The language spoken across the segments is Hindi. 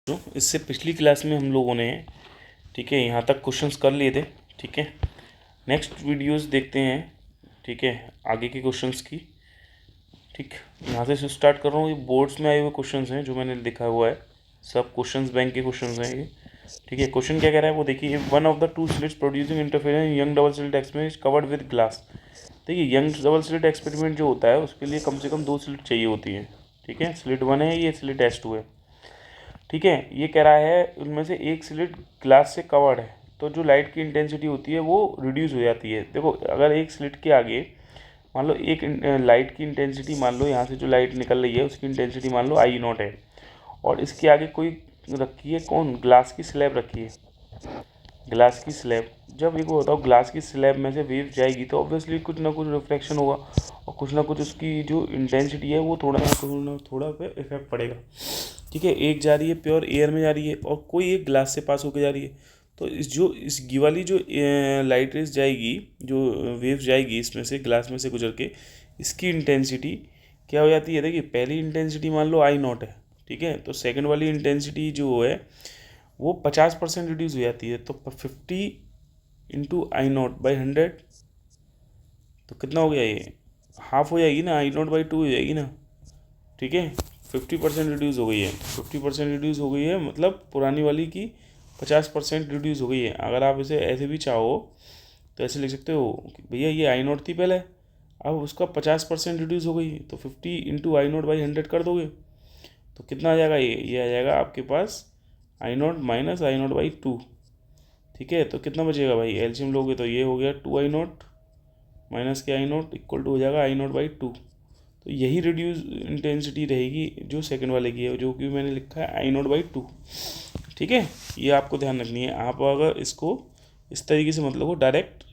तो इससे पिछली क्लास में हम लोगों ने ठीक है यहाँ तक क्वेश्चंस कर लिए थे। ठीक है, नेक्स्ट वीडियोस देखते हैं। ठीक है, आगे के क्वेश्चंस की। ठीक, यहाँ से स्टार्ट कर रहा हूँ। ये बोर्ड्स में आए हुए क्वेश्चंस हैं जो मैंने लिखा हुआ है, सब क्वेश्चंस बैंक के क्वेश्चंस हैं ये। ठीक है, क्वेश्चन क्या कह रहा है वो देखिए। One of the two slits producing interference young double slit experiment covered with glass. देखिए, यंग डबल स्लिट एक्सपेरिमेंट जो होता है उसके लिए कम से कम 2 स्लिट चाहिए होती है। ठीक है, स्लिट 1 है, ये स्लिट S2 है। ठीक है, ये कह रहा है उनमें से एक स्लिट ग्लास से कवर्ड है, तो जो लाइट की इंटेंसिटी होती है वो रिड्यूस हो जाती है। देखो, अगर एक स्लिट के आगे मान लो एक लाइट की इंटेंसिटी, मान लो यहाँ से जो लाइट निकल रही है उसकी इंटेंसिटी मान लो I0 है, और इसके आगे कोई रखी है, कौन, ग्लास की स्लैब रखी है, ग्लास की स्लैब। जब ये को बताओ ग्लास की स्लैब में से वेव जाएगी तो ऑब्वियसली कुछ ना कुछ रिफ्लेक्शन होगा, और कुछ ना कुछ उसकी जो इंटेंसिटी है वो थोड़ा पे इफेक्ट पड़ेगा। ठीक है, एक जा रही है प्योर एयर में जा रही है और कोई एक ग्लास से पास होकर जा रही है, तो इस वाली जो लाइट रेस जाएगी, जो वेव जाएगी इसमें से, ग्लास में से गुजर के, इसकी इंटेंसिटी क्या हो जाती है। देखिए, पहली इंटेंसिटी मान लो I0 है। ठीक है, तो सेकंड वाली इंटेंसिटी जो है वो 50% रिड्यूस हो जाती है, तो 50 इंटू I0/100, तो कितना हो गया, ये हाफ हो जाएगी ना, I0/2 हो जाएगी ना। ठीक है, 50% रिड्यूस हो गई है, 50% रिड्यूस हो गई है, मतलब पुरानी वाली की 50% रिड्यूस हो गई है। अगर आप इसे ऐसे भी चाहो तो ऐसे लिख सकते हो कि भैया ये I0 थी पहले, अब उसका 50% रिड्यूस हो गई, तो 50 इंटू I0/100 कर दोगे तो कितना आ जाएगा, ये आ जाएगा आपके पास I0 माइनस I0/2। ठीक है, तो कितना बचेगा भाई, एलसीएम लोगे तो ये हो गया 2I0 माइनस के I0 इक्वल टू हो जाएगा I0/2। तो यही रिड्यूस इंटेंसिटी रहेगी जो सेकंड वाले की है, जो कि मैंने लिखा है I0/2। ठीक है, ये आपको ध्यान रखनी है। आप अगर इसको इस तरीके से मतलब को डायरेक्ट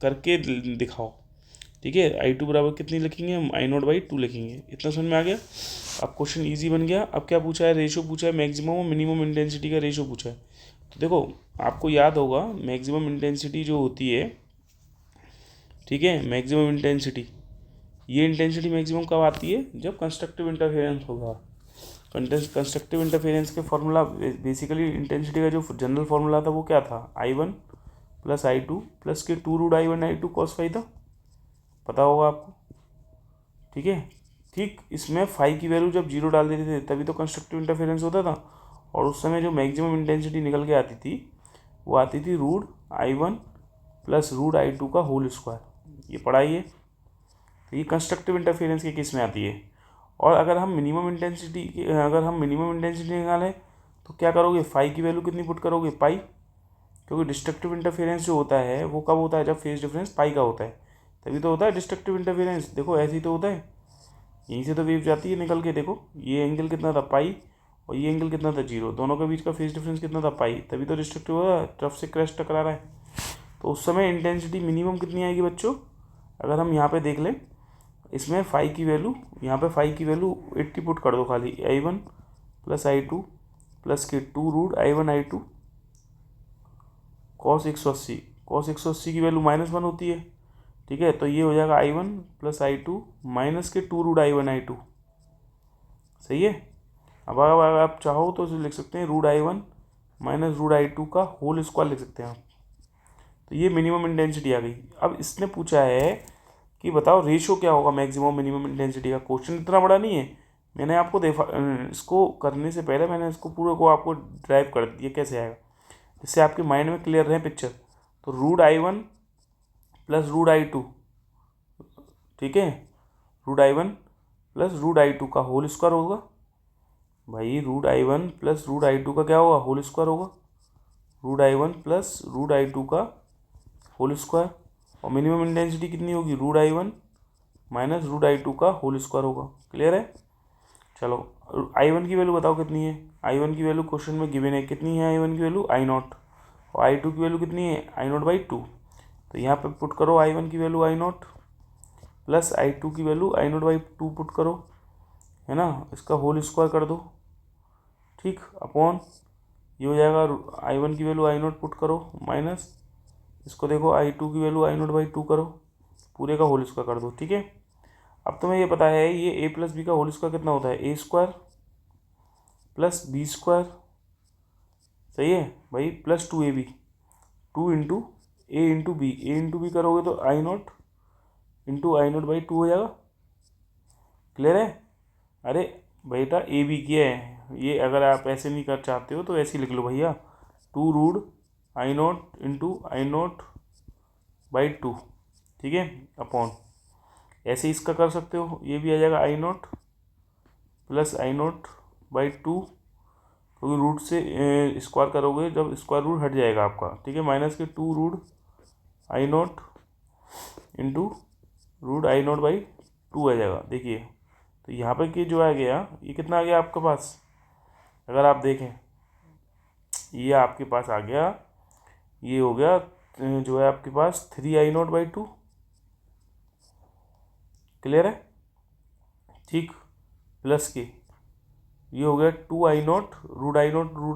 करके दिखाओ। ठीक है, I2 बराबर कितनी लिखेंगे हम, I0/2 लिखेंगे। इतना समझ में आ गया। अब क्वेश्चन इजी बन गया। अब क्या पूछा है, रेशो पूछा है, मैक्सिमम और मिनिमम इंटेंसिटी का रेशो पूछा है। तो देखो, आपको याद होगा मैक्सिमम इंटेंसिटी जो होती है, ठीक है, मैक्सिमम इंटेंसिटी, ये इंटेंसिटी मैक्सिमम कब आती है, जब कंस्ट्रक्टिव इंटरफेरेंस होगा। कंस्ट्रक्टिव इंटरफेरेंस के फार्मूला, बेसिकली इंटेंसिटी का जो जनरल फार्मूला था वो क्या था, I1 प्लस I2 प्लस के 2√I1I2 cos फाई था, पता होगा आपको। ठीक है, ठीक, इसमें फाई की वैल्यू जब 0 डाल देते थे तभी तो कंस्ट्रक्टिव इंटरफेरेंस होता था, और उस समय जो मैक्सिमम इंटेंसिटी निकल के आती थी वो आती थी √I1 प्लस √I2 का होल स्क्वायर। ये पढ़ाई है, तो ये कंस्ट्रक्टिव इंटरफेरेंस के केस में आती है। और अगर हम मिनिमम इंटेंसिटी निकालें तो क्या करोगे, फाई की वैल्यू कितनी पुट करोगे, पाई, क्योंकि डिस्ट्रक्टिव इंटरफेरेंस जो होता है वो कब होता है, जब फेज डिफरेंस पाई का होता है, तभी तो होता है डिस्ट्रक्टिव इंटरफेरेंस। देखो, ऐसे ही तो होता है, यहीं से तो वेव जाती है निकल के। देखो, ये एंगल कितना था, पाई, और ये एंगल कितना था, 0, दोनों के बीच का फेज डिफरेंस कितना था, पाई, तभी तो डिस्ट्रक्टिव होगा, ट्रफ से क्रैश टकरा रहा है। तो उस समय इंटेंसिटी मिनिमम कितनी आएगी बच्चों, अगर हम यहाँ पे देख लें, इसमें फाई की वैल्यू, यहाँ पे फाई की वैल्यू 80 पुट कर दो खाली, I1 प्लस I2 प्लस के 2√I1I2 cos 180 की वैल्यू -1 होती है। ठीक है, तो ये हो जाएगा I1 प्लस I2 माइनस के 2√I1I2। सही है। अब अगर आप चाहो तो लिख सकते हैं √I1 माइनस √I2 का होल स्क्वायर लिख सकते हैं आप। तो ये मिनिमम इंटेंसिटी आ गई। अब इसने पूछा है कि बताओ रेशो क्या होगा मैक्सिमम मिनिमम इंटेंसिटी का। क्वेश्चन इतना बड़ा नहीं है, मैंने आपको इसको करने से पहले मैंने इसको पूरे को आपको ड्राइव कर दिया कैसे आएगा, जिससे आपके माइंड में क्लियर रहे पिक्चर। तो √I1 प्लस √I2, ठीक है, √I1 प्लस √I2 का होल स्क्वायर होगा। भाई √I1 प्लस √I2 का क्या होगा, होल स्क्वायर होगा, √I1 प्लस √I2 का होल स्क्वायर। और मिनिमम इंटेंसिटी कितनी होगी, √I1 माइनस √I2 का होल स्क्वायर होगा। क्लियर है। चलो, I1 की वैल्यू बताओ कितनी है। I1 की वैल्यू क्वेश्चन में गिवन है, कितनी है I1 की वैल्यू, I0, और I2 की वैल्यू कितनी है, I0/2। तो यहाँ पे पुट करो I1 की वैल्यू I0 प्लस I2 की वैल्यू I0/2 पुट करो, है ना, इसका होल स्क्वायर कर दो। ठीक, अपॉन ये हो जाएगा I1 की वैल्यू I0 पुट करो, माइनस इसको देखो I2 की वैल्यू I0/2 करो, पूरे का होल स्क्वायर कर दो। ठीक है, अब तुम्हें ये पता है ये a प्लस बी का होल स्क्वायर कितना होता है, a² प्लस b² सही है भाई, प्लस 2ab, 2 इंटू बी करोगे तो I0 हो जाएगा। क्लियर है? अरे बेटा ए बी किया है, ये अगर आप ऐसे नहीं कर चाहते हो तो ऐसे ही लिख लो भैया, 2√I0 ठीक है, अपॉन, ऐसे इसका कर सकते हो, ये भी आ जाएगा I0 प्लस I0/2, क्योंकि रूट से स्क्वायर करोगे जब स्क्वायर रूट हट जाएगा आपका, ठीक है, माइनस के 2√I0 आ जाएगा। देखिए तो यहाँ पे कि जो आ गया, ये कितना आ गया आपके पास, अगर आप देखें ये आपके पास आ गया, ये हो गया जो है आपके पास 3I0/2। क्लियर है? ठीक, प्लस के ये हो गया 2I0 रूट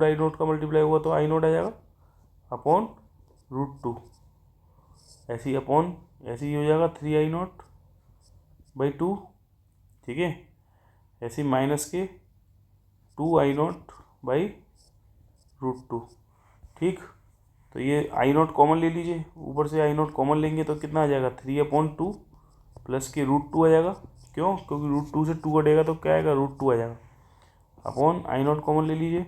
I0 का मल्टीप्लाई हुआ तो I0 आ जाएगा, अपॉन √2, ऐसे ही अपॉन, ऐसे ही हो जाएगा 3I0/2, ठीक है, ऐसे ही माइनस के 2I0/√2। ठीक, तो ये I0 कॉमन ले लीजिए, ऊपर से I0 कॉमन लेंगे तो कितना आ जाएगा, 3/2 प्लस के √2 आ जाएगा। क्यों? क्योंकि √2 से 2 कटेगा तो क्या आएगा, √2 आ जाएगा, अपॉन I0 कॉमन ले लीजिए,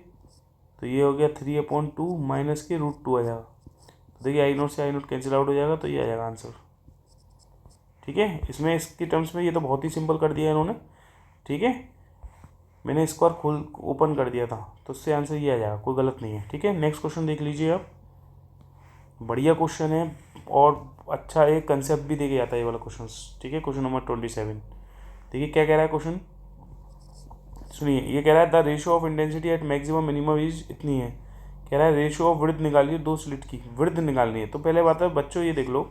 तो ये हो गया 3/2 माइनस के √2 आ जाएगा। तो देखिए I0 से I0 कैंसिल आउट हो जाएगा, तो ये आ जाएगा आंसर। ठीक है, इसमें इसके टर्म्स में ये तो बहुत ही सिंपल कर दिया इन्होंने। ठीक है, मैंने स्क्वायर खोल ओपन कर दिया था, तो उससे आंसर ये आ जाएगा, कोई गलत नहीं है। ठीक है, नेक्स्ट क्वेश्चन देख लीजिए आप, बढ़िया क्वेश्चन है और अच्छा एक कंसेप्ट भी दे के जाता है ये वाला क्वेश्चन। ठीक है, क्वेश्चन नंबर 27, देखिए क्या कह रहा है क्वेश्चन, सुनिए। ये कह रहा है the ratio of intensity at maximum minimum is इतनी है। कह रहा है रेशियो ऑफ विड्थ निकालिए, दो स्लिट की विड्थ निकालनी है। तो पहले बात है बच्चों, ये देख लो,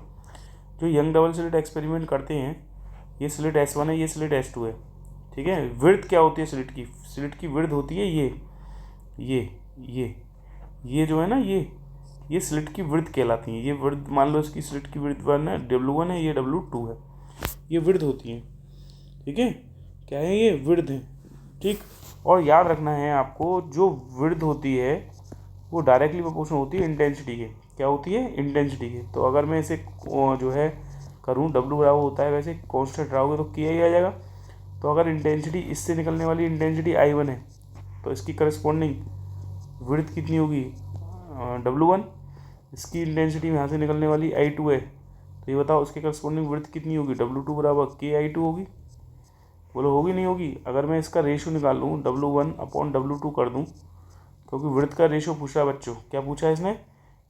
जो यंग डबल स्लिट एक्सपेरिमेंट करते हैं, ये स्लिट S1 है, ये स्लिट S2 है। ठीक है, विड्थ क्या होती है स्लिट की विड्थ होती है ये जो है ना, ये स्लिट की विड्थ कहलाती है। ये विड्थ मान लो इसकी स्लिट की विड्थ 1 है, W1 है, ये W2 है, ये विड्थ होती है। ठीक है, क्या है ये, विड्थ है। ठीक, और याद रखना है आपको, जो विड्थ होती है वो डायरेक्टली प्रोपोर्शनल होती है इंटेंसिटी के। क्या होती है, इंटेंसिटी के। तो अगर मैं इसे जो है करूँ, W बराबर होता है वैसे कांस्टेंट रहोगे तो KI आ जाएगा। तो अगर इंटेंसिटी इससे निकलने वाली इंटेंसिटी I1 है, तो इसकी करस्पॉन्डिंग विड्थ कितनी होगी, W1। इसकी इंटेंसिटी यहाँ से निकलने वाली I2 है, तो ये बताओ उसके करस्पॉन्डिंग विड्थ कितनी होगी, W2 बराबर KI2 होगी। बोलो होगी नहीं होगी? अगर मैं इसका रेशियो निकाल लूँ, W1/W2 कर दूँ, क्योंकि विड्थ का रेशियो पूछा है बच्चों। क्या पूछा है इसने,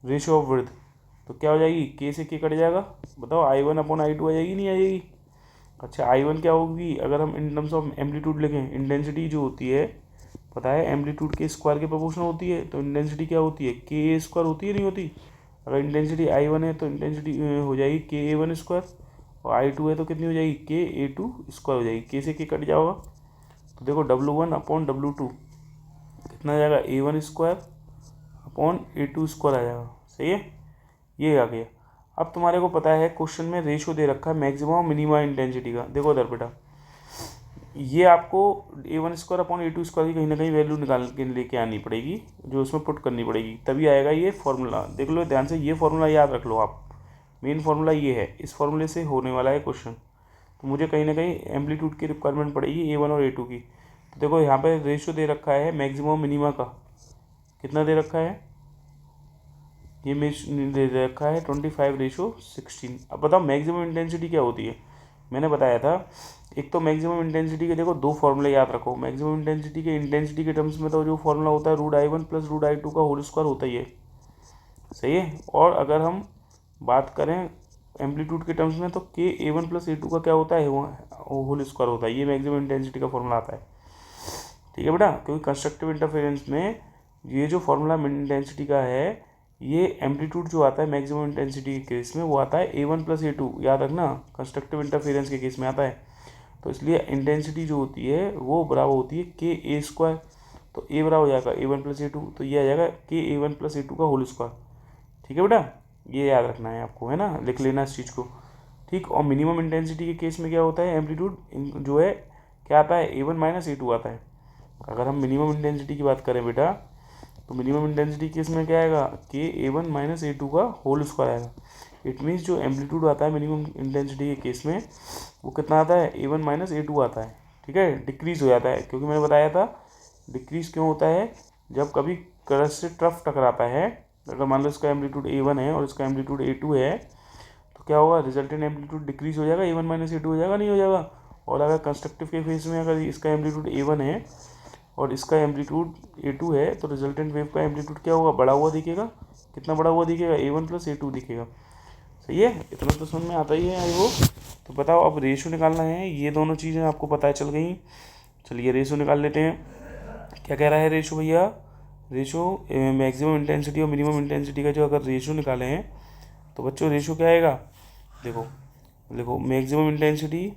रेशियो ऑफ विड्थ। तो क्या हो जाएगी, K से K कट जाएगा, बताओ I1/I2 आ जाएगी, नहीं आ जाएगी? अच्छा, I1 क्या होगी, अगर हम इन टर्म्स ऑफ एम्पलीट्यूड लिखें, इंटेंसिटी जो होती है पता है एम्पलीट्यूड के स्क्वायर के प्रोपोर्शनल होती है। तो इंटेंसिटी क्या होती है, KA² होती है, नहीं होती? अगर इंटेंसिटी I1 है तो इंटेंसिटी हो जाएगी KA1², और I2 है तो कितनी हो जाएगी, KA2² हो जाएगी। K से K कट जाओगा, तो देखो W1/W2 कितना आ जाएगा, A1²/A2² आ जाएगा। सही है, ये आ गया। अब तुम्हारे को पता है क्वेश्चन में रेशियो दे रखा है मैक्सिमम मिनिमम इंटेंसिटी का। देखो इधर बेटा, ये आपको A1²/A2² की कहीं ना कहीं वैल्यू निकाल के लेके आनी पड़ेगी, जो उसमें पुट करनी पड़ेगी, तभी आएगा ये फॉर्मूला। देख लो ध्यान से, ये फॉर्मूला याद रख लो आप, मेन फॉर्मूला ये है, इस फॉर्मूले से होने वाला है क्वेश्चन। तो मुझे कहीं ना कहीं एम्पलीट्यूड की रिक्वायरमेंट पड़ेगी A1 और A2 की। तो देखो यहाँ पे रेशियो दे रखा है मैक्सिमम मिनिमा का, कितना दे रखा है, ये दे रखा है 25:16। अब बताओ मैक्सिमम इंटेंसिटी क्या होती है। मैंने बताया था, एक तो मैक्सिमम इंटेंसिटी के देखो दो फॉर्मूले याद रखो। मैक्सिमम इंटेंसिटी के टर्म्स में तो जो फॉर्मूला होता है √I1 प्लस √I2 का होल स्क्वायर होता ही है। सही है, और अगर हम बात करें एम्पलीट्यूड के टर्म्स में, तो KA1 प्लस A2 का क्या होता है, होल स्क्वायर होता है। ये मैक्सिमम इंटेंसिटी का फॉर्मूला आता है। ठीक है बेटा, क्योंकि कंस्ट्रक्टिव इंटरफेरेंस में ये जो फॉर्मूला इंटेंसिटी का है, ये एम्पलीट्यूड जो आता है मैक्सिमम इंटेंसिटी के केस में वो आता है A1 प्लस A2, याद रखना, कंस्ट्रक्टिव इंटरफेरेंस के केस में आता है। तो इसलिए इंटेंसिटी जो होती है वो बराबर होती है KA²। तो A बराबर हो जाएगा A1 प्लस A2, तो ये आ जाएगा KA1 प्लस A2 का होल स्क्वायर। ठीक है बेटा, ये याद रखना है आपको, है ना, लिख लेना इस चीज़ को। ठीक, और मिनिमम इंटेंसिटी के केस में क्या होता है, एम्पलीट्यूड जो है क्या आता है, A1 माइनस A2 आता है। अगर हम मिनिमम इंटेंसिटी की बात करें बेटा, तो मिनिमम इंटेंसिटी केस में क्या आएगा, के ए वन माइनस ए टू का होल स्क्वायर आएगा। इट मीन्स जो एम्पलीट्यूड आता है मिनिमम इंटेंसिटी के केस में वो कितना आता है, ए वन माइनस ए टू आता है। ठीक है, डिक्रीज हो जाता है, क्योंकि मैंने बताया था डिक्रीज क्यों होता है, जब कभी क्रस्ट से ट्रफ टकराता है, अगर मान लो इसका एम्पलीट्यूड ए वन है और इसका एम्पलीट्यूड ए टू है, तो क्या होगा, रिजल्टेंट एम्पलीट्यूड डिक्रीज हो जाएगा, A one minus A to हो जाएगा, नहीं हो जाएगा। और अगर कंस्ट्रक्टिव के फेस में अगर इसका एम्पलीट्यूड ए वन है और इसका एम्पलीट्यूड ए टू है, तो रिजल्टेंट वेव का एम्पलीट्यूड क्या होगा, बढ़ा हुआ दिखेगा। कितना बढ़ा हुआ दिखेगा, ए वन प्लस ए टू दिखेगा। सही है, इतना तो समझ में आता ही है आई होप। तो बताओ अब रेशो निकालना है, ये दोनों चीज़ें आपको पता चल गई। चलिए रेशो निकाल लेते हैं। क्या कह रहा है रेशो भैया, रेशो मैक्सिमम इंटेंसिटी और मिनिमम इंटेंसिटी का जो अगर रेशो निकाले हैं तो बच्चों रेशो क्या आएगा, देखो मैक्सिमम इंटेंसिटी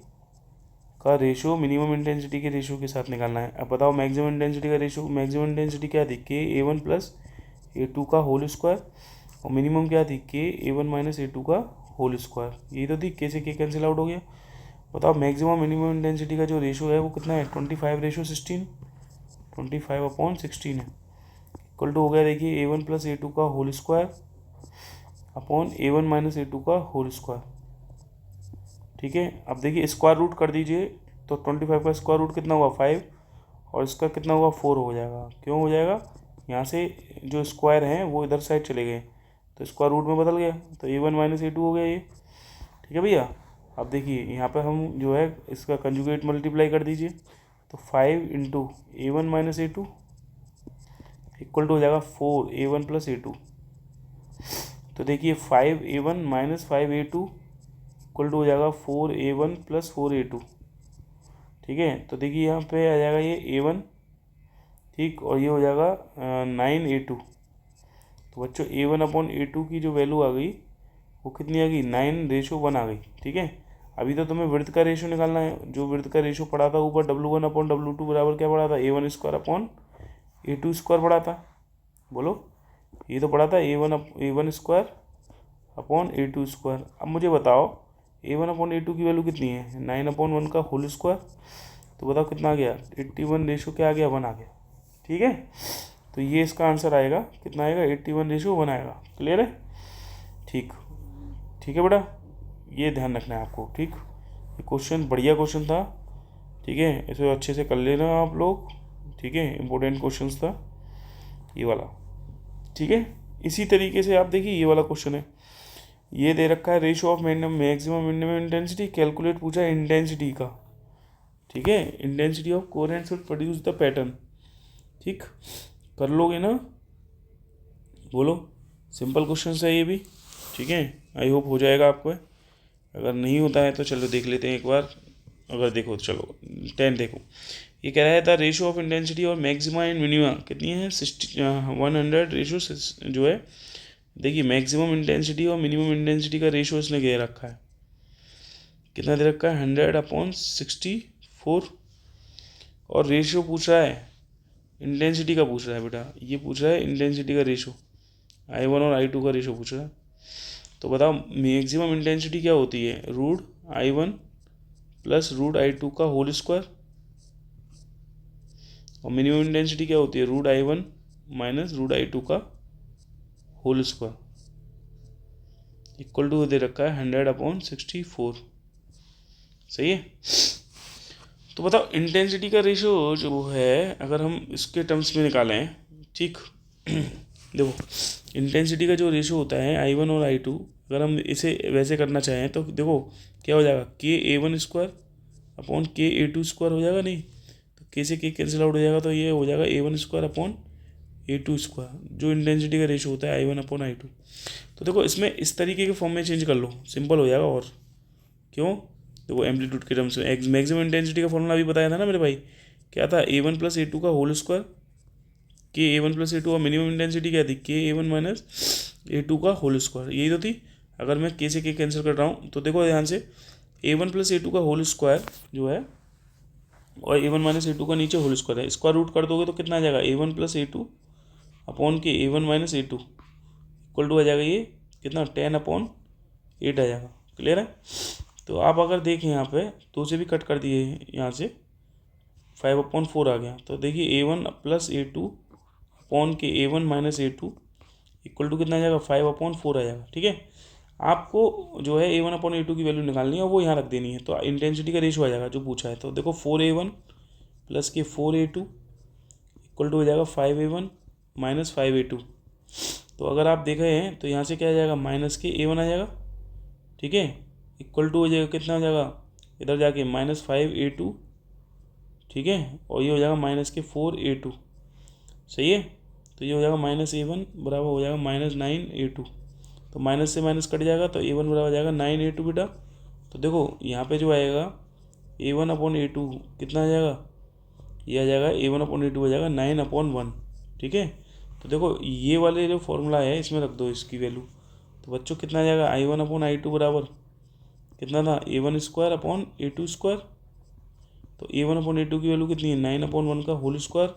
का रेशो मिनिमम इंटेंसिटी के रेशो के साथ निकालना है। अब बताओ मैक्सिमम इंटेंसिटी का रेशो, मैक्सिमम इंटेंसिटी क्या थी, के ए वन प्लस ए टू का होल स्क्वायर, और मिनिमम क्या थी, के ए वन माइनस ए टू का होल स्क्वायर। यही तो थी, के से के कैंसिल आउट हो गया। बताओ मैक्सिमम मिनिमम इंटेंसिटी का जो रेशो है वो कितना है, 25/16, 25/16 है, इक्वल टू हो गया देखिए A one plus A two का whole square upon A one minus A two का होल स्क्वायर। ठीक है, अब देखिए स्क्वायर रूट कर दीजिए, तो 25 का स्क्वायर रूट कितना हुआ, 5, और इसका कितना हुआ, 4 हो जाएगा। क्यों हो जाएगा, यहाँ से जो स्क्वायर हैं वो इधर साइड चले गए तो स्क्वायर रूट में बदल गया, तो ए वन माइनस ए टू हो गया ये। ठीक है भैया, अब देखिए यहाँ पर हम जो है इसका कंजुगेट मल्टीप्लाई कर दीजिए, तो 5 into A one minus A two equal to हो जाएगा 4 A one plus A two. तो देखिए 5 A one minus 5 A two equal to हो जाएगा 4 A one plus 4 A two. ठीक है, तो देखिए यहाँ पे आ जाएगा ये ए वन, ठीक, और ये हो जाएगा 9 ए टू। तो बच्चों ए वन अपॉन ए टू की जो वैल्यू आ गई वो कितनी आ गई, 9:1 आ गई। ठीक है, अभी तो तुम्हें विड्थ का रेशो निकालना है, जो विड्थ का रेशो पड़ा था ऊपर W1 अपॉन W2 बराबर क्या पड़ा था, A one square upon A two square पड़ा था। बोलो, ये तो पड़ा था A one square upon A two square. अब मुझे बताओ A one upon A two की वैल्यू कितनी है, 9/1 का होल स्क्वायर। तो बताओ कितना आ गया, 81 क्या आ गया, 1 आ गया। ठीक है, तो ये इसका आंसर आएगा, कितना आएगा, 81:1 आएगा। क्लियर है, ठीक है बेटा, ये ध्यान रखना है आपको। ठीक, ये क्वेश्चन बढ़िया क्वेश्चन था। ठीक है, इसे अच्छे से कर लेना आप लोग। ठीक है, इम्पोर्टेंट क्वेश्चन था ये वाला। ठीक है, इसी तरीके से आप देखिए ये वाला क्वेश्चन है, ये दे रखा है ratio of maximum minimum intensity, calculate पूछा है इंटेंसिटी का। ठीक है, intensity of coherence will produce the pattern. ठीक, कर लोगे ना, बोलो, सिंपल क्वेश्चन है ये भी। ठीक है, आई होप हो जाएगा आपको। अगर नहीं होता है तो चलो देख लेते हैं एक बार। अगर देखो, चलो 10 देखो, ये कह रहा है द रेशियो ऑफ इंटेंसिटी और मैक्सिमा एंड मिनिमा कितनी है, 100 रेशियो जो है। देखिए मैक्सिमम इंटेंसिटी और मिनिमम इंटेंसिटी का रेशियो इसने दे रखा है, कितना दे रखा है, 100/64। और रेशियो पूछ रहा है, इंटेंसिटी का पूछ रहा है बेटा, ये पूछ रहा है इंटेंसिटी का रेशियो, I1 और I2 का रेशियो पूछ रहा है। तो बताओ मैक्सिमम इंटेंसिटी क्या होती है, √I1 प्लस √I2 का होल स्क्वायर, और मिनिमम इंटेंसिटी क्या होती है, √I1 माइनस √I2 का होल स्क्वायर, इक्वल टू दे रखा है 100/64। सही है, तो बताओ इंटेंसिटी का रेशियो जो है अगर हम इसके टर्म्स में निकालें, ठीक देखो इंटेंसिटी का जो रेशियो होता है I1 और I2, अगर हम इसे वैसे करना चाहें तो देखो क्या हो जाएगा, के ए वन स्क्वायर अपॉन के ए टू स्क्वायर हो जाएगा, नहीं तो के से के कैंसिल आउट हो जाएगा, तो ये हो जाएगा A one square upon A two square, जो इंटेंसिटी का रेशियो होता है I1 अपॉन I2। तो देखो इसमें इस तरीके के फॉर्म में चेंज कर लो, सिंपल हो जाएगा। और क्यों, देखो एम्पलीट्यूड के टर्म्स में मैक्सिमम इंटेंसिटी का फॉर्मूला अभी बताया था ना मेरे भाई, क्या था, A1 प्लस A2 का होल स्क्वायर, के A1 प्लस A2 और मिनिमम इंटेंसिटी क्या थी, के A1 माइनस A2 का होल स्क्वायर, यही तो थी। अगर मैं के से के कैंसिल कर रहा हूँ तो देखो ध्यान से, A1 प्लस A2 का होल स्क्वायर जो है और A1 माइनस A2 का नीचे होल स्क्वायर है, स्क्वायर रूट कर दोगे तो कितना आ जाएगा, A1 प्लस A2 अपॉन के A1 minus A2 equal to आ जाएगा ये कितना, 10/8 आ जाएगा। क्लियर है, तो आप अगर देखें यहाँ पे 2 से भी कट कर दिए, यहाँ से 5/4 आ गया, तो देखिए A1 प्लस A2 अपॉन के A1 minus A2 equal to कितना आ जाएगा 5/4 आ जाएगा। ठीक है, आपको जो है A1 अपॉन A2 की वैल्यू निकालनी है और वो यहाँ रख देनी है, तो इंटेंसिटी का रेशो आ जाएगा जो पूछा है। तो देखो 4A1 प्लस के 4A2 इक्वल टू हो जाएगा 5A1 माइनस 5A2। तो अगर आप देख रहे हैं तो यहाँ से क्या आ जाएगा, माइनस के A1 आ जाएगा। ठीक है, इक्वल टू हो जाएगा कितना हो जाएगा, इधर जाके माइनस 5A2। ठीक है, और ये हो जाएगा माइनस के 4A2। सही है, तो ये हो जाएगा माइनस A1 बराबर हो जाएगा माइनस 9A2। तो माइनस से माइनस कट जाएगा तो A1 बराबर हो जाएगा 9A2 बेटा। तो देखो यहाँ पे जो आएगा A1 अपॉन A2 कितना आ जाएगा, ये आ जाएगा A1 अपॉन A2 हो जाएगा 9/1। ठीक है, तो देखो ये वाले जो फॉर्मूला है इसमें रख दो इसकी वैल्यू। तो बच्चों कितना आ जाएगा I1 अपॉन I2 बराबर कितना था A1 square upon A2 square. तो A1 अपॉन A2 की वैल्यू कितनी है 9/1 का होल स्क्वायर।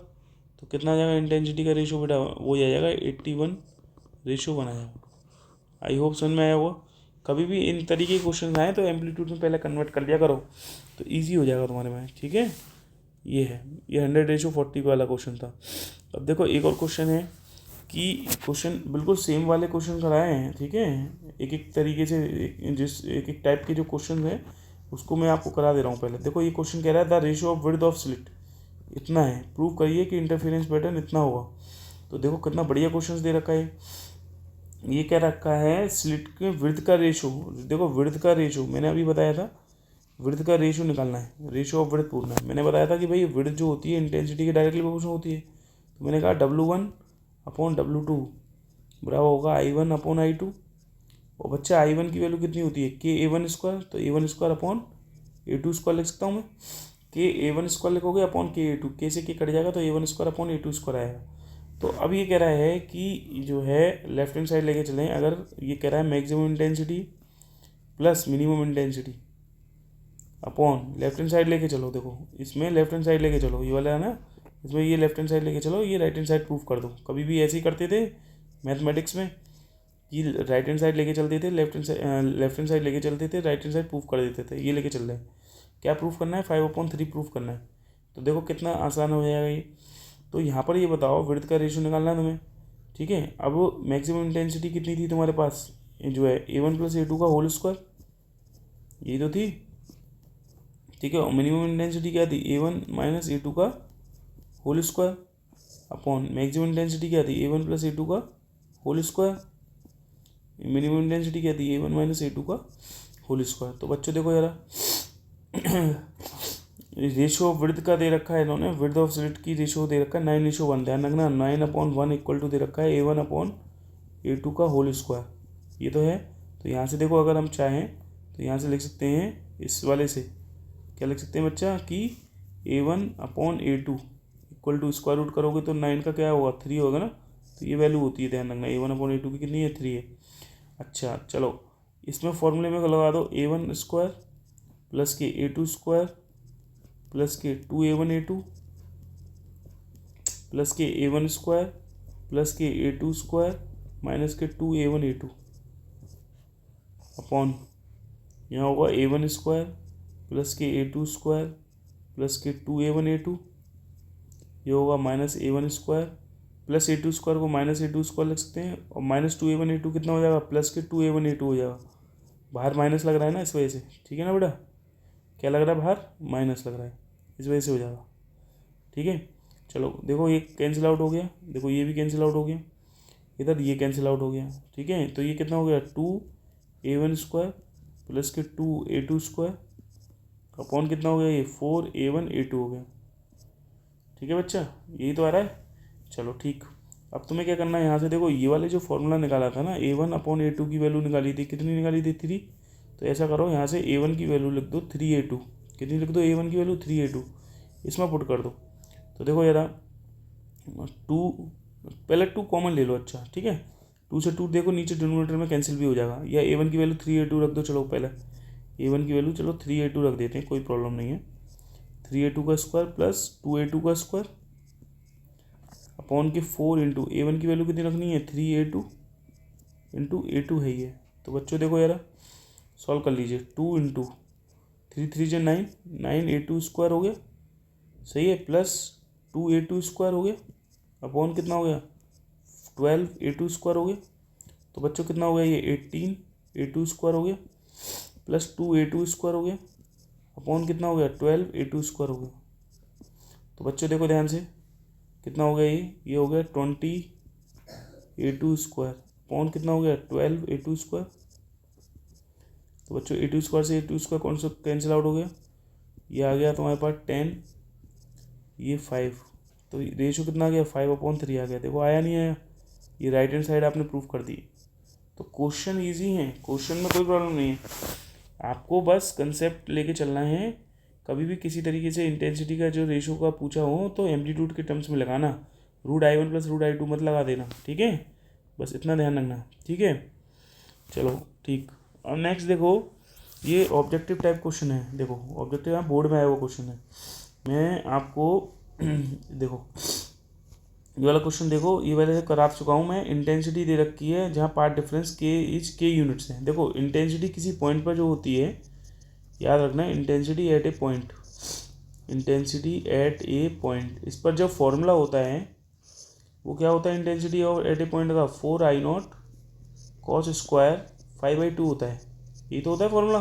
तो कितना आ जाएगा इंटेंसिटी का रेशो बेटा, वो आ जाएगा 81:1 आ जाएगा। आई होप समझ में आया हुआ। कभी भी इन तरीके के क्वेश्चन आए तो एम्पलीट्यूड में पहले कन्वर्ट कर लिया करो, तो ईजी हो जाएगा तुम्हारे में। ठीक है, ये है, ये 100:40 वाला क्वेश्चन था। अब देखो एक और क्वेश्चन है कि क्वेश्चन बिल्कुल सेम वाले क्वेश्चन कराए हैं। ठीक है, एक एक तरीके से जिस एक एक टाइप के जो क्वेश्चन है उसको मैं आपको करा दे रहा हूँ। पहले देखो ये क्वेश्चन कह रहा है the ratio of width of slit इतना है, प्रूव करिए कि इंटरफेरेंस पैटर्न इतना होगा। तो देखो कितना बढ़िया क्वेश्चन दे रखा है। ये क्या रखा है, स्लिट के विड्थ का रेशो। देखो विड्थ का रेशो मैंने अभी बताया था, विड्थ का रेशो निकालना है, रेशो ऑफ विड्थ पूछना है। मैंने बताया था कि भाई विड्थ जो होती है इंटेंसिटी के डायरेक्टली प्रोपोर्शनल होती है। तो मैंने कहा W1 अपॉन W2 बराबर होगा I1 अपॉन I2। और बच्चा I1 की वैल्यू कितनी होती है KA1 स्क्वायर। तो A1 square upon A2 square लिख सकता हूँ मैं। KA1 स्क्वायर लिखोगे अपॉन KA2, K से K कट जाएगा तो A1 square upon A2 square आएगा। तो अब ये कह रहा है कि जो है लेफ्ट हैंड साइड लेके चलें, अगर ये कह रहा है maximum intensity plus minimum intensity upon left hand side लेके चलो। देखो इसमें लेफ्ट हैंड साइड लेके चलो, ये वाला है ना, इसमें ये लेफ्ट हैंड साइड लेके चलो, ये राइट हैंड साइड प्रूफ कर दो। कभी भी ऐसे ही करते थे मैथमेटिक्स में कि राइट हैंड साइड लेके चलते थे, लेफ्ट हैंड साइड लेके चलते थे, राइट हैंड साइड प्रूफ कर देते थे। ये लेके चल रहे हैं, क्या प्रूफ करना है 5/3 प्रूफ करना है। तो देखो कितना आसान हो जाएगा ये। तो यहाँ पर ये बताओ विड्थ का रेशियो निकालना है तुम्हें। ठीक है, अब मैक्सिमम इंटेंसिटी कितनी थी तुम्हारे पास, जो है A1 प्लस A2 का होल स्क्वायर, यही तो थी। ठीक है, और मिनिमम इंटेंसिटी क्या थी A1 माइनस A2 का whole square upon maximum intensity क्या थी A1 प्लस A2 का होल स्क्वायर। मिनिमम इंटेंसिटी क्या थी A1 माइनस A2 का होल स्क्वायर। तो बच्चों देखो यार रेशियो ऑफ विड्थ का दे रखा है इन्होंने, विड्थ ऑफ स्लिट की रेशियो दे रखा है 9:1। ध्यान रखना 9/1 इक्वल टू दे रखा है A1 अपॉन A2 का होल स्क्वायर, ये तो है। तो यहाँ से देखो अगर हम चाहें तो यहाँ से लिख सकते हैं इस वाले से, क्या लिख सकते हैं बच्चा कि A1 upon A2 equal to square root करोगे तो 9 का क्या होगा 3 होगा ना। तो ये वैल्यू होती है, ध्यान रखना A1 अपॉन A2 की कितनी है 3 है। अच्छा चलो इसमें फॉर्मूले में लगा दो A1 स्क्वायर प्लस के A2 स्क्वायर प्लस के 2A1 A2 प्लस के A1 स्क्वायर प्लस के A2 स्क्वायर माइनस के 2A1 A2 अपॉन यहाँ होगा A1 स्क्वायर प्लस के A2 स्क्वायर प्लस के 2A1 A2, ये होगा minus A1 square plus A2 square को माइनस A2 स्क्वायर लिख सकते हैं, और माइनस 2A1 A2 कितना हो जाएगा प्लस के 2A1 A2 हो जाएगा। बाहर माइनस लग रहा है ना इस वजह से, ठीक है ना बेटा, क्या लग रहा है बाहर माइनस लग रहा है, इस वजह से हो जाएगा। ठीक है, चलो देखो ये कैंसिल आउट हो गया, देखो ये भी कैंसिल आउट हो गया, इधर ये कैंसिल आउट हो गया। ठीक है, तो ये कितना हो गया 2A1 स्क्वायर प्लस के 2A2 स्क्वायर अपॉन कितना हो गया ये 4A1 A2 हो गया। ठीक है बच्चा, यही तो आ रहा है। चलो ठीक, अब तुम्हें क्या करना है, यहाँ से देखो ये वाले जो फॉर्मूला निकाला था ना A1 अपॉन A2 की वैल्यू निकाली थी, कितनी निकाली थी 3। तो ऐसा करो यहाँ से A1 की वैल्यू लिख दो 3A2, कितनी लिख दो A1 की वैल्यू 3A2, इसमें पुट कर दो। तो देखो यार 2 पहले 2 कॉमन ले लो। अच्छा ठीक है, 2 से 2 देखो नीचे डिनोमिनेटर में कैंसिल भी हो जाएगा, या A1 की वैल्यू 3A2 रख दो। चलो पहले A1 की वैल्यू चलो 3A2 रख देते हैं, कोई प्रॉब्लम नहीं है। 3A2 का स्क्वायर प्लस 2A2 का स्क्वायर अपॉन के 4 इंटू A1 की वैल्यू कितनी रखनी है 3A2 इंटू A2 है ये। तो बच्चों देखो यार सॉल्व कर लीजिए, 2 इंटू 3 से 9 A2 स्क्वायर हो गया, सही है, प्लस 2A2 स्क्वायर हो गया, अपॉन कितना हो गया 12 a2 स्क्वायर हो गया। तो बच्चों कितना हो गया ये 18 a2 स्क्वायर हो गया प्लस 2 a2 स्क्वायर हो गया अपॉन कितना हो गया 12 a2 स्क्वायर हो गया। तो बच्चों देखो ध्यान से कितना हो गया ये हो गया 20 a2 स्क्वायर अपॉन कितना हो गया 12 a2 स्क्वायर। तो बच्चों a2 स्क्वायर से a2 स्क्वायर कौन सा कैंसिल आउट हो गया, ये आ गया तुम्हारे पास 10, ये 5। तो रेशो कितना आ गया 5/3 आ गया। देखो आया नहीं आया, ये राइट हैंड साइड आपने प्रूफ कर दी। तो क्वेश्चन इजी है, क्वेश्चन में कोई प्रॉब्लम नहीं है, आपको बस कंसेप्ट लेके चलना है। कभी भी किसी तरीके से इंटेंसिटी का जो रेशो का पूछा हो तो एम्पलीट्यूड के टर्म्स में लगाना, √I1 + √I2 मत लगा देना, ठीक है, बस इतना ध्यान रखना, ठीक है। चलो ठीक। और नेक्स्ट देखो ये ऑब्जेक्टिव टाइप क्वेश्चन है। देखो ऑब्जेक्टिव यहाँ बोर्ड में आया हुआ क्वेश्चन है, मैं आपको देखो ये वाला क्वेश्चन देखो, ये वाले से करा चुका हूँ मैं। इंटेंसिटी दे रखी है जहाँ पार्ट डिफरेंस के यूनिट्स हैं। देखो इंटेंसिटी किसी पॉइंट पर जो होती है, याद रखना intensity at A point, intensity at A point, इस पर जो फॉर्मूला होता है वो क्या होता है इंटेंसिटी और एट ए पॉइंट का 4I0 cos स्क्वायर 5/2 होता है, ये तो होता है फॉर्मूला,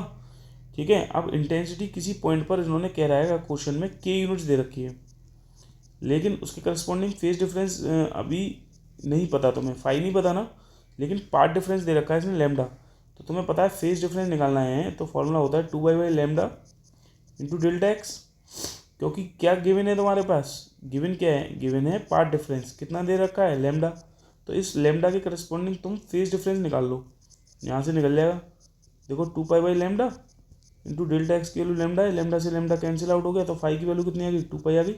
ठीक है। अब इंटेंसिटी किसी पॉइंट पर इन्होंने कह रहा है क्वेश्चन में के यूनिट्स दे रखी है, लेकिन उसके करस्पॉन्डिंग फेज डिफरेंस अभी नहीं पता तुम्हें, फाई नहीं पता ना, लेकिन पार्ट डिफरेंस दे रखा है इसने लैम्डा। तो तुम्हें पता है फेज डिफरेंस निकालना है, तो फॉर्मूला होता है 2 λ इंटू डेल्टा एक्स, क्योंकि क्या गिवन है तुम्हारे पास, गिवन क्या है, गिवन है पार्ट डिफरेंस कितना दे रखा है लैम्डा। तो इस लैम्डा के करस्पॉन्डिंग तुम फेज डिफरेंस निकाल लो, यहाँ से निकल जाएगा। देखो 2 इंटू डेल्टा एक्स की वैल्यू लैम्डा है, लैम्डा से लैम्डा कैंसिल आउट हो गया, तो फाई की वैल्यू कितनी आ गई 2 आ गई,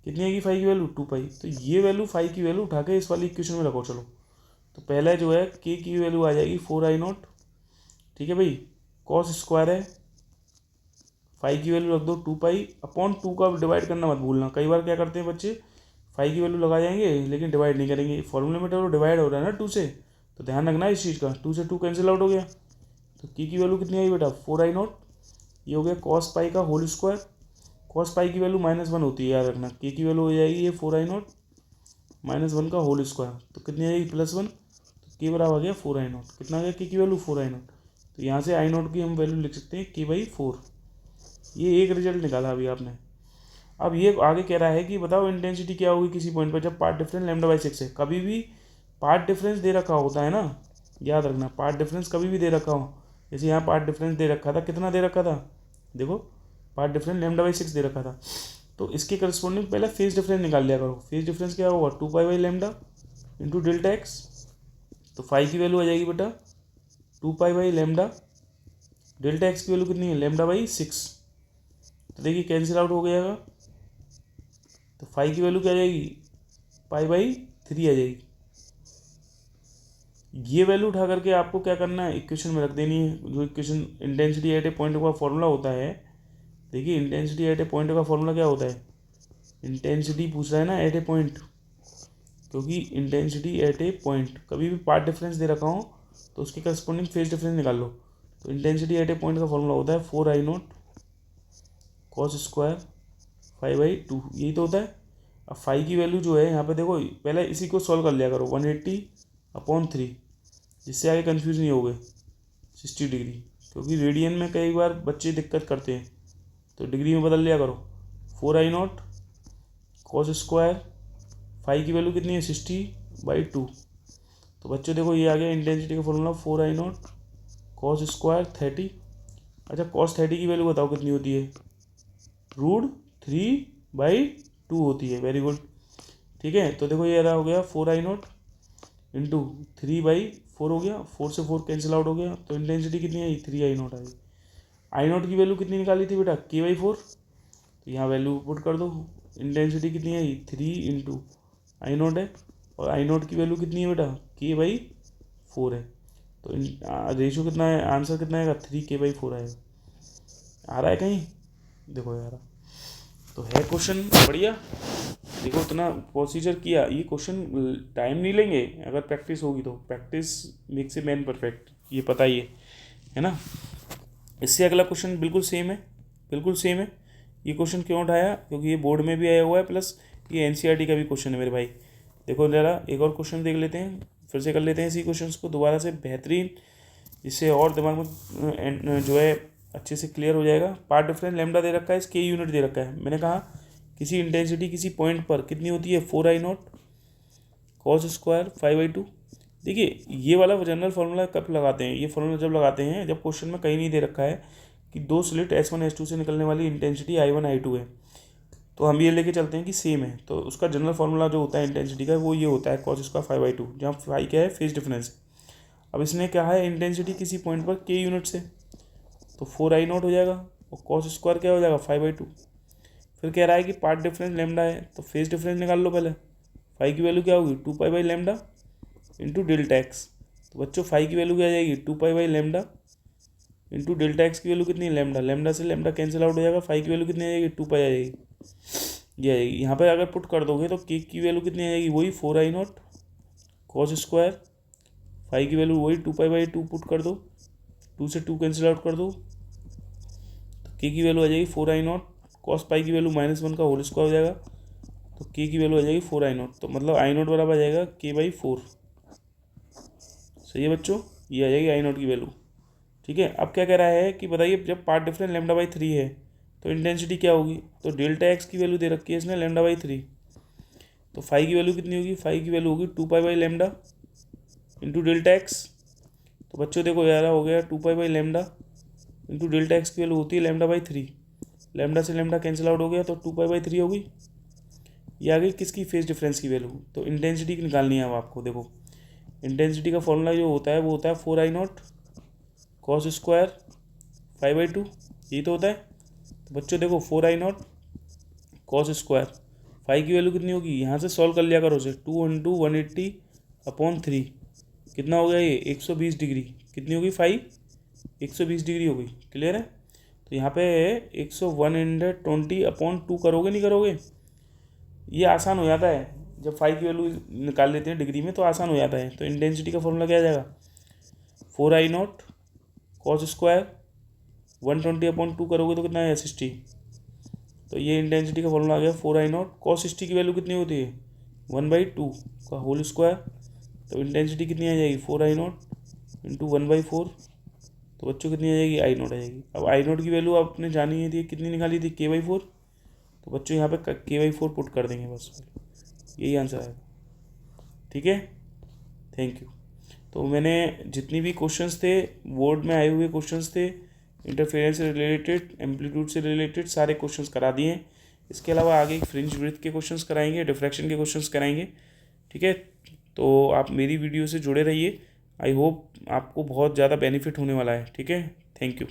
कितनी आएगी फाई की वैल्यू 2 तो ये वैल्यू फाई की वैल्यू उठा के इस वाली इक्वेशन में रखो। चलो तो पहला जो है के की वैल्यू आ जाएगी 4I0, ठीक है भाई, कॉस स्क्वायर है, फाई की वैल्यू रख दो 2 अपॉन 2 का डिवाइड करना मत भूलना। कई बार क्या करते हैं बच्चे, फाई की वैल्यू लगा जाएंगे लेकिन डिवाइड नहीं करेंगे, फॉर्मूले में तो डिवाइड हो रहा है ना 2 से, तो ध्यान रखना इस चीज़ का, 2 से 2 कैंसिल आउट हो गया। तो की वैल्यू कितनी आई बेटा 4I0, ये हो गया कॉस पाई का होल स्क्वायर, कॉस पाई की वैल्यू -1 होती है, याद रखना, के की वैल्यू हो जाएगी ये 4I0 -1 का होल स्क्वायर, तो कितनी आएगी +1, तो के बराबर आ गया 4I0, कितना आ गया के की वैल्यू 4I0। तो यहाँ से I0 की हम वैल्यू लिख सकते हैं k/4, ये एक रिजल्ट निकाला अभी आपने। अब ये आगे कह रहा है कि बताओ इंटेंसिटी क्या होगी किसी पॉइंट पर जब पार्ट डिफरेंस λ/6 है। कभी भी पार्ट डिफरेंस दे रखा होता है ना, याद रखना, पार्ट डिफरेंस कभी भी दे रखा हो, जैसे यहाँ पार्ट डिफरेंस दे रखा था, कितना दे रखा था, देखो पार्ट डिफरेंस λ/6 दे रखा था, तो इसके करस्पॉन्डिंग पहले फेज डिफरेंस निकाल लिया करो। फेज डिफरेंस क्या होगा 2 इंटू डेल्टा एक्स, तो फाई की वैल्यू आ जाएगी बेटा 2 डेल्टा एक्स की वैल्यू कितनी है λ/6, तो देखिए कैंसिल आउट हो गया, तो फाई की वैल्यू क्या आ जाएगी π/3 आ जाएगी। ये वैल्यू उठा करके आपको क्या करना है, इक्वेशन में रख देनी है, जो equation intensity at A point का फॉर्मूला होता है। देखिए इंटेंसिटी एट ए पॉइंट का फॉर्मूला क्या होता है, इंटेंसिटी पूछ रहा है ना एट ए पॉइंट, क्योंकि इंटेंसिटी एट ए पॉइंट कभी भी पार्ट डिफरेंस दे रखा हो तो उसके करस्पॉन्डिंग फेज डिफरेंस निकाल लो। तो इंटेंसिटी एट ए पॉइंट का फॉर्मूला होता है 4I0 cos स्क्वायर 5/2, यही तो होता है। अब फाई की वैल्यू जो है यहाँ पे देखो, पहले इसी को सॉल्व कर लिया करो 180/3, जिससे आगे कन्फ्यूज नहीं हो गए 60 डिग्री, क्योंकि रेडियन में कई बार बच्चे दिक्कत करते हैं, तो डिग्री में बदल लिया करो। 4I0 cos स्क्वायर, फाई की वैल्यू कितनी है 60/2, तो बच्चों देखो ये आ गया इंटेंसिटी का फॉर्मूला 4I0 cos स्क्वायर 30। अच्छा cos 30 की वैल्यू बताओ कितनी होती है, √3/2 होती है, वेरी गुड, ठीक है। तो देखो ये हो गया 4I0 इंटू 3/4 हो गया, 4 से 4 कैंसिल आउट हो गया, तो इंटेंसिटी कितनी आई 3I0 आई। I0 की वैल्यू कितनी निकाली थी बेटा k/4, तो यहाँ वैल्यू पुट कर दो, इंटेंसिटी कितनी आई 3 इंटू I0 है, और I0 की वैल्यू कितनी है बेटा k/4 है, तो रेशियो कितना है, आंसर कितना आएगा 3k/4 आएगा। आ रहा है कहीं, देखो यार, तो है क्वेश्चन बढ़िया। देखो इतना प्रोसीजर किया, ये क्वेश्चन टाइम नहीं लेंगे अगर प्रैक्टिस होगी तो, practice makes a man perfect, ये पता ही है ना। इससे अगला क्वेश्चन बिल्कुल सेम है, बिल्कुल सेम है। ये क्वेश्चन क्यों उठाया, क्योंकि ये बोर्ड में भी आया हुआ है, प्लस ये एनसीईआरटी का भी क्वेश्चन है मेरे भाई। देखो ज़रा एक और क्वेश्चन देख लेते हैं, फिर से कर लेते हैं इसी क्वेश्चंस को दोबारा से बेहतरीन, जिससे और दिमाग में जो है अच्छे से क्लियर हो जाएगा। पार्ट डिफरेंस लैम्डा दे रखा है, इसके यूनिट दे रखा है। मैंने कहा किसी इंटेंसिटी किसी पॉइंट पर कितनी होती है, 4I0 cos स्क्वायर 5/2। देखिए ये वाला जनरल फार्मूला कब लगाते हैं, ये फार्मूला जब लगाते हैं जब क्वेश्चन में कहीं नहीं दे रखा है कि दो स्लिट S1 S2 से निकलने वाली इंटेंसिटी I1 I2 है, तो हम ये लेके चलते हैं कि सेम है, तो उसका जनरल फार्मूला जो होता है इंटेंसिटी का वो ये होता है cos स्क्वायर 5/2, जहाँ फाई क्या है, फेज डिफरेंस। अब इसने क्या है, इंटेंसिटी किसी पॉइंट पर k यूनिट से, तो 4I0 हो जाएगा और cos स्क्वायर क्या हो जाएगा 5/2। फिर कह रहा है कि पार्ट डिफरेंस लैम्डा है, तो फेज डिफरेंस निकाल लो पहले। फाई की वैल्यू क्या होगी 2π/λ इंटू डेल्टा एक्स। तो बच्चों फाई की वैल्यू क्या आ जाएगी 2π/λ इंटू डेल्टा एक्स की वैल्यू कितनी है लैम्डा, लैम्डा से लैम्डा कैंसिल आउट हो जाएगा, फाई की वैल्यू कितनी आ जाएगी 2π आ जाएगी, ये आ जाएगी। यहाँ पर अगर पुट कर दोगे तो के की वैल्यू कितनी आ जाएगी, वही 4I0 cos स्क्वायर, फाई की वैल्यू वही 2π/2 पुट कर दो, 2 से 2 कैंसिल आउट कर दो, तो के की वैल्यू आ जाएगी 4I0 cos पाई की वैल्यू -1 का होल स्क्वायर हो जाएगा, तो के की वैल्यू आ जाएगी 4I0, तो मतलब I0 बराबर आ जाएगा k/4। सही है बच्चों, ये आ जाएगी I0 की वैल्यू। ठीक है, अब क्या कह रहा है कि बताइए जब पार्ट डिफरेंस λ/3 है तो इंटेंसिटी क्या होगी, तो डेल्टा एक्स की वैल्यू दे रखी है इसने λ/3, तो फाई की वैल्यू कितनी होगी, फाई की वैल्यू होगी 2π/λ इंटू डेल्टा एक्स। तो बच्चों देखो यार हो गया 2π/λ इंटू डेल्टा एक्स की वैल्यू होती है λ/3, लैम्डा से लैम्डा कैंसिल आउट हो गया तो 2π/3 होगी। ये आ गई किसकी, फेज डिफरेंस की वैल्यू। तो इंटेंसिटी की निकालनी है अब आपको। देखो इंटेंसिटी का फॉर्मूला जो होता है वो होता है 4I0 cos स्क्वायर 5/2, यही तो होता है। तो बच्चों देखो 4I0 cos स्क्वायर, फाई की वैल्यू कितनी होगी, यहाँ से सॉल्व कर लिया करो उसे, 2 × 180/3 कितना हो गया ये 120 डिग्री, कितनी होगी फाई 120 डिग्री होगी। क्लियर है, तो यहाँ पे 120/2 करोगे नहीं करोगे, ये आसान हो जाता है जब फाई की वैल्यू निकाल लेते हैं डिग्री में, तो आसान हो जाता है। तो इंटेंसिटी का फॉर्मूला क्या आ जाएगा 4I0 cos स्क्वायर 120/2 करोगे तो कितना है 60, तो ये इंटेंसिटी का फॉर्मूला आ गया 4I0 cos 60 की वैल्यू कितनी होती है 1/2 का होल स्क्वायर, तो इंटेंसिटी कितनी आ जाएगी 4I0 इंटू 1/4, तो बच्चों कितनी आ जाएगी I0 आ जाएगी। अब I0 की वैल्यू आपने जानी है थी कितनी निकाली थी k/4, तो बच्चों यहाँ पे k/4 पुट कर देंगे बस, यही आंसर आएगा। ठीक है, थैंक यू। तो मैंने जितनी भी क्वेश्चंस थे बोर्ड में आए हुए क्वेश्चंस थे, इंटरफेरेंस से रिलेटेड, एम्पलीट्यूड से रिलेटेड सारे क्वेश्चंस करा दिए हैं। इसके अलावा आगे फ्रिंज विड्थ के क्वेश्चंस कराएंगे, डिफ्रैक्शन के क्वेश्चंस कराएंगे। ठीक है, तो आप मेरी वीडियो से जुड़े रहिए, आई होप आपको बहुत ज़्यादा बेनिफिट होने वाला है। ठीक है, थैंक यू।